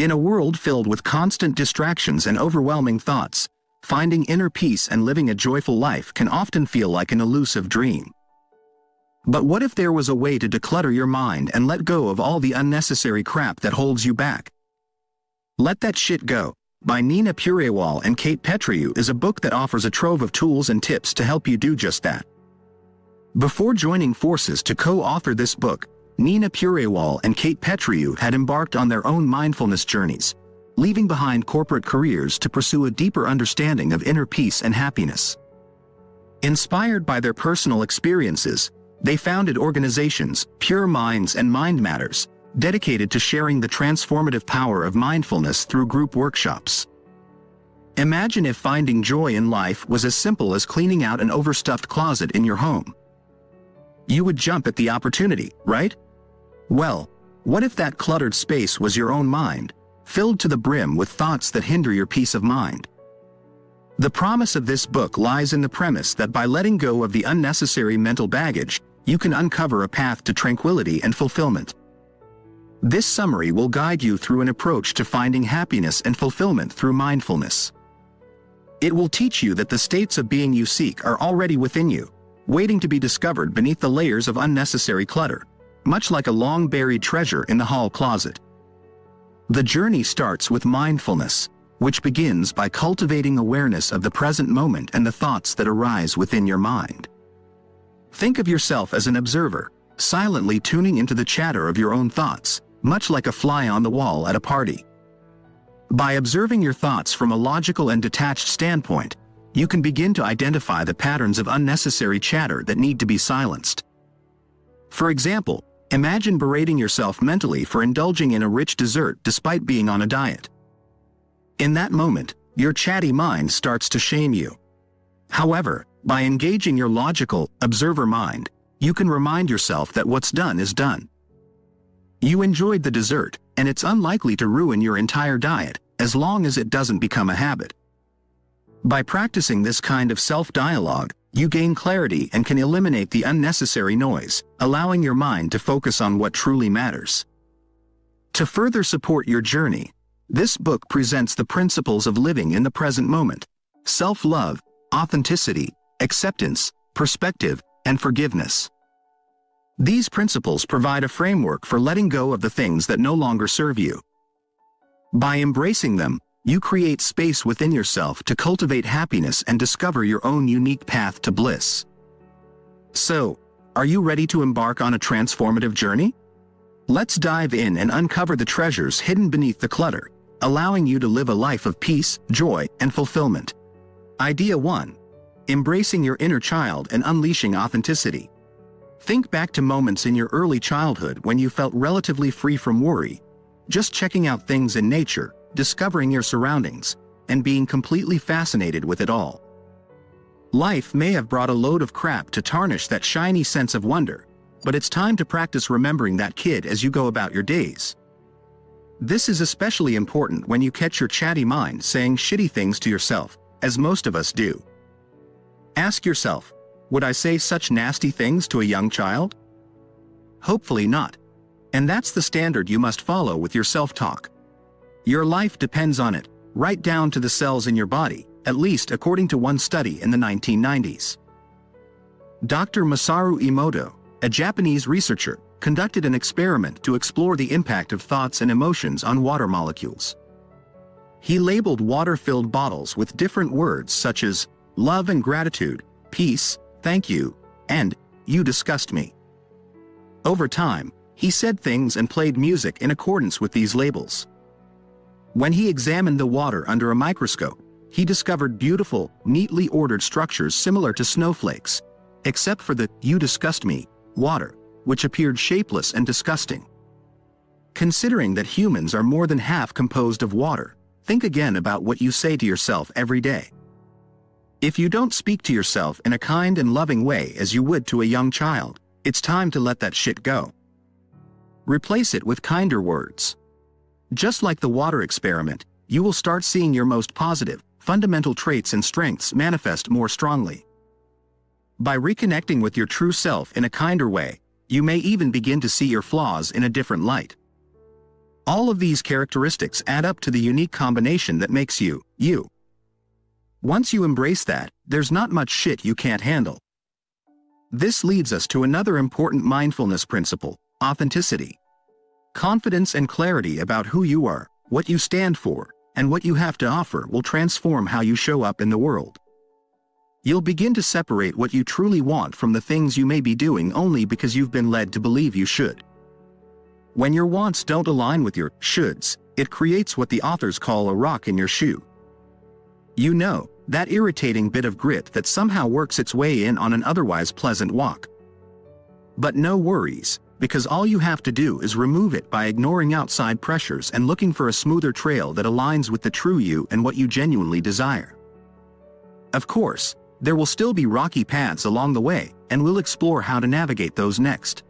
In a world filled with constant distractions and overwhelming thoughts, finding inner peace and living a joyful life can often feel like an elusive dream. But what if there was a way to declutter your mind and let go of all the unnecessary crap that holds you back? Let That Shit Go, by Nina Purewal and Kate Petriw, is a book that offers a trove of tools and tips to help you do just that. Before joining forces to co-author this book, Nina Purewal and Kate Petriw had embarked on their own mindfulness journeys, leaving behind corporate careers to pursue a deeper understanding of inner peace and happiness. Inspired by their personal experiences, they founded organizations, Pure Minds and Mind Matters, dedicated to sharing the transformative power of mindfulness through group workshops. Imagine if finding joy in life was as simple as cleaning out an overstuffed closet in your home. You would jump at the opportunity, right? Well, what if that cluttered space was your own mind, filled to the brim with thoughts that hinder your peace of mind? The promise of this book lies in the premise that by letting go of the unnecessary mental baggage, you can uncover a path to tranquility and fulfillment. This summary will guide you through an approach to finding happiness and fulfillment through mindfulness. It will teach you that the states of being you seek are already within you, waiting to be discovered beneath the layers of unnecessary clutter, much like a long-buried treasure in the hall closet. The journey starts with mindfulness, which begins by cultivating awareness of the present moment and the thoughts that arise within your mind. Think of yourself as an observer, silently tuning into the chatter of your own thoughts, much like a fly on the wall at a party. By observing your thoughts from a logical and detached standpoint, you can begin to identify the patterns of unnecessary chatter that need to be silenced. For example, imagine berating yourself mentally for indulging in a rich dessert despite being on a diet. In that moment, your chatty mind starts to shame you. However, by engaging your logical, observer mind, you can remind yourself that what's done is done. You enjoyed the dessert, and it's unlikely to ruin your entire diet, as long as it doesn't become a habit. By practicing this kind of self-dialogue, you gain clarity and can eliminate the unnecessary noise, allowing your mind to focus on what truly matters. To further support your journey, this book presents the principles of living in the present moment: self-love, authenticity, acceptance, perspective, and forgiveness. These principles provide a framework for letting go of the things that no longer serve you. By embracing them, you create space within yourself to cultivate happiness and discover your own unique path to bliss. So, are you ready to embark on a transformative journey? Let's dive in and uncover the treasures hidden beneath the clutter, allowing you to live a life of peace, joy, and fulfillment. Idea 1. Embracing your inner child and unleashing authenticity. Think back to moments in your early childhood when you felt relatively free from worry, just checking out things in nature, discovering your surroundings, and being completely fascinated with it all. Life may have brought a load of crap to tarnish that shiny sense of wonder, but it's time to practice remembering that kid as you go about your days. This is especially important when you catch your chatty mind saying shitty things to yourself, as most of us do. Ask yourself, would I say such nasty things to a young child? Hopefully not. And that's the standard you must follow with your self-talk. Your life depends on it, right down to the cells in your body, at least according to one study in the 1990s. Dr. Masaru Emoto, a Japanese researcher, conducted an experiment to explore the impact of thoughts and emotions on water molecules. He labeled water-filled bottles with different words such as love and gratitude, peace, thank you, and you disgust me. Over time, he said things and played music in accordance with these labels. When he examined the water under a microscope, he discovered beautiful, neatly ordered structures similar to snowflakes, except for the "you disgust me" water, which appeared shapeless and disgusting. Considering that humans are more than half composed of water, think again about what you say to yourself every day. If you don't speak to yourself in a kind and loving way as you would to a young child, it's time to let that shit go. Replace it with kinder words. Just like the water experiment, you will start seeing your most positive, fundamental traits and strengths manifest more strongly. By reconnecting with your true self in a kinder way, you may even begin to see your flaws in a different light. All of these characteristics add up to the unique combination that makes you, you. Once you embrace that, there's not much shit you can't handle. This leads us to another important mindfulness principle: authenticity. Confidence and clarity about who you are, what you stand for, and what you have to offer will transform how you show up in the world. You'll begin to separate what you truly want from the things you may be doing only because you've been led to believe you should. When your wants don't align with your shoulds, it creates what the authors call a rock in your shoe. You know, that irritating bit of grit that somehow works its way in on an otherwise pleasant walk. But no worries, because all you have to do is remove it by ignoring outside pressures and looking for a smoother trail that aligns with the true you and what you genuinely desire. Of course, there will still be rocky paths along the way, and we'll explore how to navigate those next.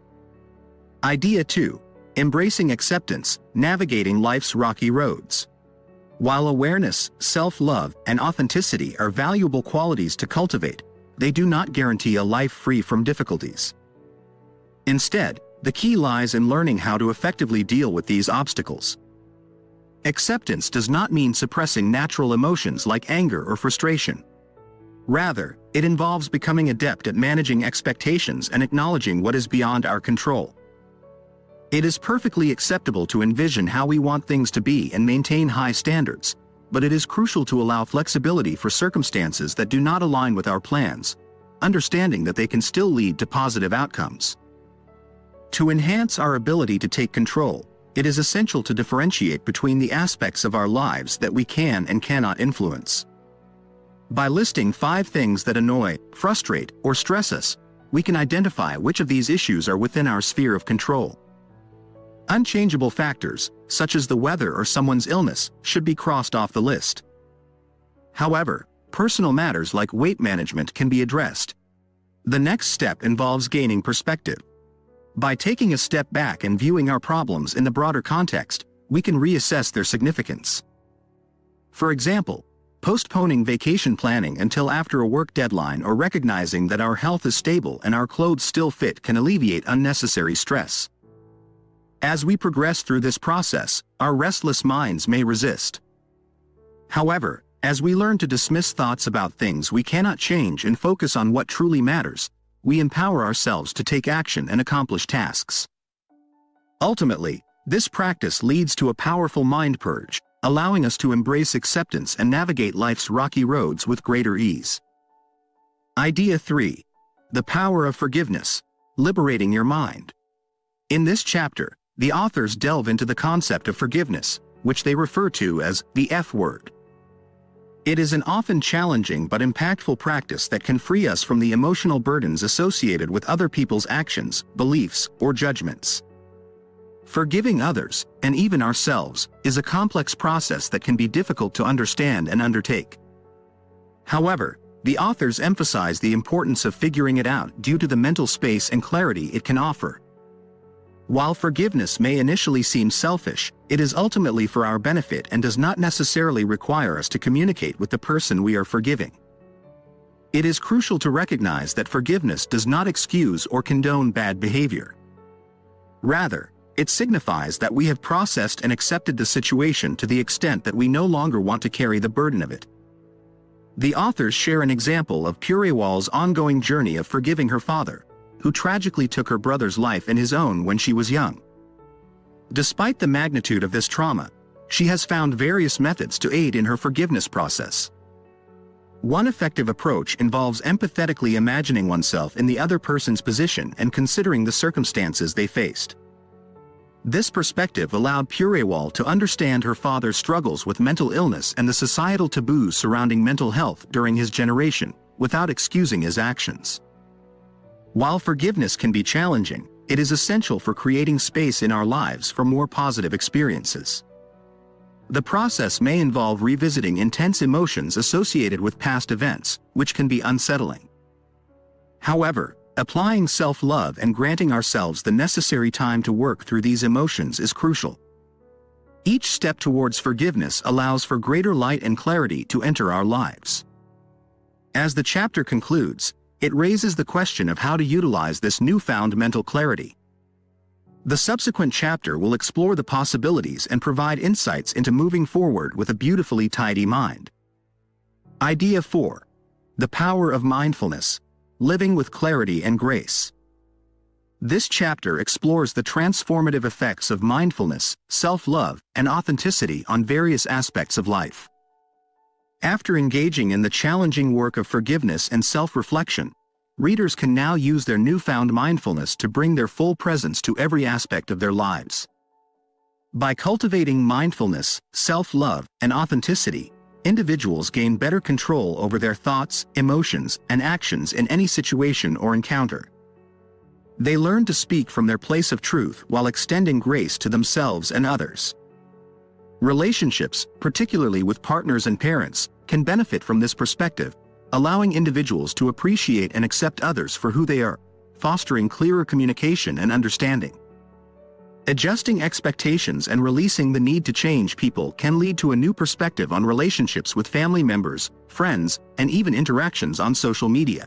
Idea 2. Embracing acceptance, navigating life's rocky roads. While awareness, self-love, and authenticity are valuable qualities to cultivate, they do not guarantee a life free from difficulties. Instead, the key lies in learning how to effectively deal with these obstacles. Acceptance does not mean suppressing natural emotions like anger or frustration. Rather, it involves becoming adept at managing expectations and acknowledging what is beyond our control. It is perfectly acceptable to envision how we want things to be and maintain high standards, but it is crucial to allow flexibility for circumstances that do not align with our plans, understanding that they can still lead to positive outcomes. To enhance our ability to take control, it is essential to differentiate between the aspects of our lives that we can and cannot influence. By listing 5 things that annoy, frustrate, or stress us, we can identify which of these issues are within our sphere of control. Unchangeable factors, such as the weather or someone's illness, should be crossed off the list. However, personal matters like weight management can be addressed. The next step involves gaining perspective. By taking a step back and viewing our problems in the broader context, we can reassess their significance. For example, postponing vacation planning until after a work deadline or recognizing that our health is stable and our clothes still fit can alleviate unnecessary stress. As we progress through this process, our restless minds may resist. However, as we learn to dismiss thoughts about things we cannot change and focus on what truly matters, we empower ourselves to take action and accomplish tasks. Ultimately, this practice leads to a powerful mind purge, allowing us to embrace acceptance and navigate life's rocky roads with greater ease. Idea 3. The power of forgiveness, liberating your mind. In this chapter, the authors delve into the concept of forgiveness, which they refer to as the F word. It is an often challenging but impactful practice that can free us from the emotional burdens associated with other people's actions, beliefs, or judgments. Forgiving others, and even ourselves, is a complex process that can be difficult to understand and undertake. However, the authors emphasize the importance of figuring it out due to the mental space and clarity it can offer. While forgiveness may initially seem selfish, it is ultimately for our benefit and does not necessarily require us to communicate with the person we are forgiving. It is crucial to recognize that forgiveness does not excuse or condone bad behavior. Rather, it signifies that we have processed and accepted the situation to the extent that we no longer want to carry the burden of it. The authors share an example of Purewal's ongoing journey of forgiving her father, who tragically took her brother's life and his own when she was young. Despite the magnitude of this trauma, she has found various methods to aid in her forgiveness process. One effective approach involves empathetically imagining oneself in the other person's position and considering the circumstances they faced. This perspective allowed Purewal to understand her father's struggles with mental illness and the societal taboos surrounding mental health during his generation, without excusing his actions. While forgiveness can be challenging, it is essential for creating space in our lives for more positive experiences. The process may involve revisiting intense emotions associated with past events, which can be unsettling. However, applying self-love and granting ourselves the necessary time to work through these emotions is crucial. Each step towards forgiveness allows for greater light and clarity to enter our lives. As the chapter concludes, it raises the question of how to utilize this newfound mental clarity. The subsequent chapter will explore the possibilities and provide insights into moving forward with a beautifully tidy mind. Idea 4. The Power of Mindfulness, Living with Clarity and Grace. This chapter explores the transformative effects of mindfulness, self-love, and authenticity on various aspects of life. After engaging in the challenging work of forgiveness and self-reflection, readers can now use their newfound mindfulness to bring their full presence to every aspect of their lives. By cultivating mindfulness, self-love, and authenticity, individuals gain better control over their thoughts, emotions, and actions in any situation or encounter. They learn to speak from their place of truth while extending grace to themselves and others. Relationships, particularly with partners and parents, can benefit from this perspective, allowing individuals to appreciate and accept others for who they are, fostering clearer communication and understanding. Adjusting expectations and releasing the need to change people can lead to a new perspective on relationships with family members, friends, and even interactions on social media.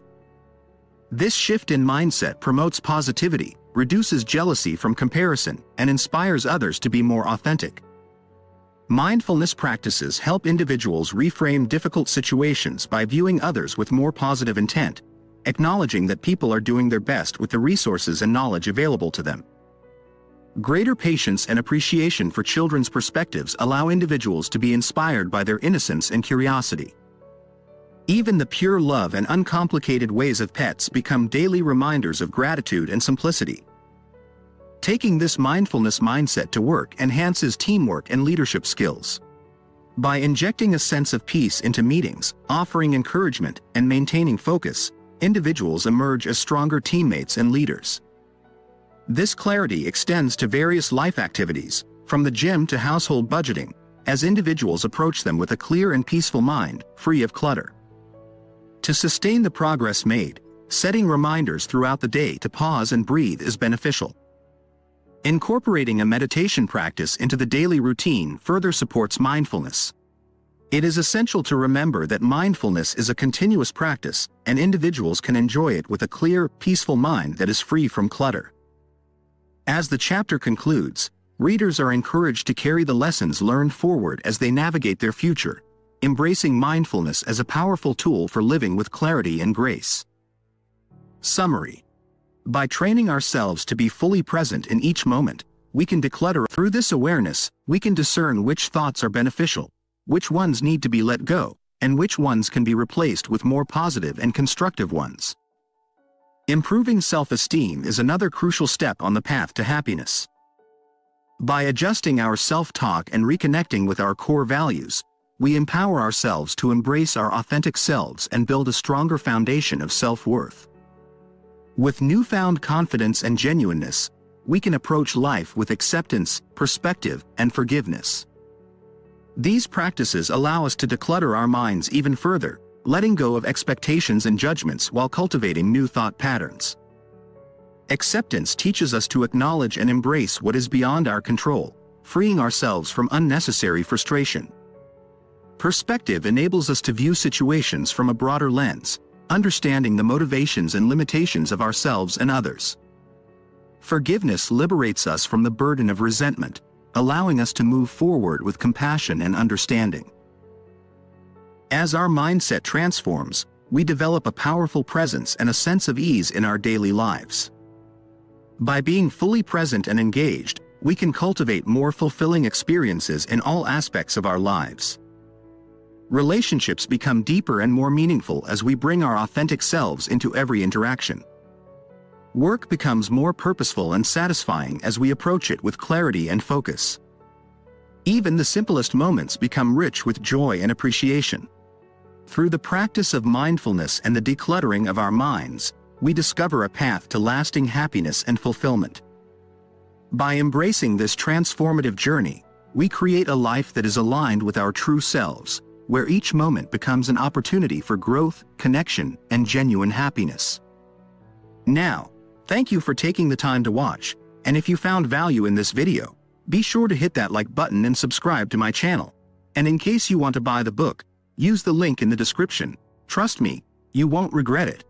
This shift in mindset promotes positivity, reduces jealousy from comparison, and inspires others to be more authentic. Mindfulness practices help individuals reframe difficult situations by viewing others with more positive intent, acknowledging that people are doing their best with the resources and knowledge available to them. Greater patience and appreciation for children's perspectives allow individuals to be inspired by their innocence and curiosity. Even the pure love and uncomplicated ways of pets become daily reminders of gratitude and simplicity. Taking this mindfulness mindset to work enhances teamwork and leadership skills. By injecting a sense of peace into meetings, offering encouragement, and maintaining focus, individuals emerge as stronger teammates and leaders. This clarity extends to various life activities, from the gym to household budgeting, as individuals approach them with a clear and peaceful mind, free of clutter. To sustain the progress made, setting reminders throughout the day to pause and breathe is beneficial. Incorporating a meditation practice into the daily routine further supports mindfulness. It is essential to remember that mindfulness is a continuous practice, and individuals can enjoy it with a clear, peaceful mind that is free from clutter. As the chapter concludes, readers are encouraged to carry the lessons learned forward as they navigate their future, embracing mindfulness as a powerful tool for living with clarity and grace. Summary. By training ourselves to be fully present in each moment, we can declutter. Through this awareness, we can discern which thoughts are beneficial, which ones need to be let go, and which ones can be replaced with more positive and constructive ones. Improving self-esteem is another crucial step on the path to happiness. By adjusting our self-talk and reconnecting with our core values, we empower ourselves to embrace our authentic selves and build a stronger foundation of self-worth. With newfound confidence and genuineness, we can approach life with acceptance, perspective, and forgiveness. These practices allow us to declutter our minds even further, letting go of expectations and judgments while cultivating new thought patterns. Acceptance teaches us to acknowledge and embrace what is beyond our control, freeing ourselves from unnecessary frustration. Perspective enables us to view situations from a broader lens, understanding the motivations and limitations of ourselves and others. Forgiveness liberates us from the burden of resentment, allowing us to move forward with compassion and understanding. As our mindset transforms, we develop a powerful presence and a sense of ease in our daily lives. By being fully present and engaged, we can cultivate more fulfilling experiences in all aspects of our lives. Relationships become deeper and more meaningful as we bring our authentic selves into every interaction. Work becomes more purposeful and satisfying as we approach it with clarity and focus. Even the simplest moments become rich with joy and appreciation. Through the practice of mindfulness and the decluttering of our minds, we discover a path to lasting happiness and fulfillment. By embracing this transformative journey, we create a life that is aligned with our true selves, where each moment becomes an opportunity for growth, connection, and genuine happiness. Now, thank you for taking the time to watch, and if you found value in this video, be sure to hit that like button and subscribe to my channel. And in case you want to buy the book, use the link in the description. Trust me, you won't regret it.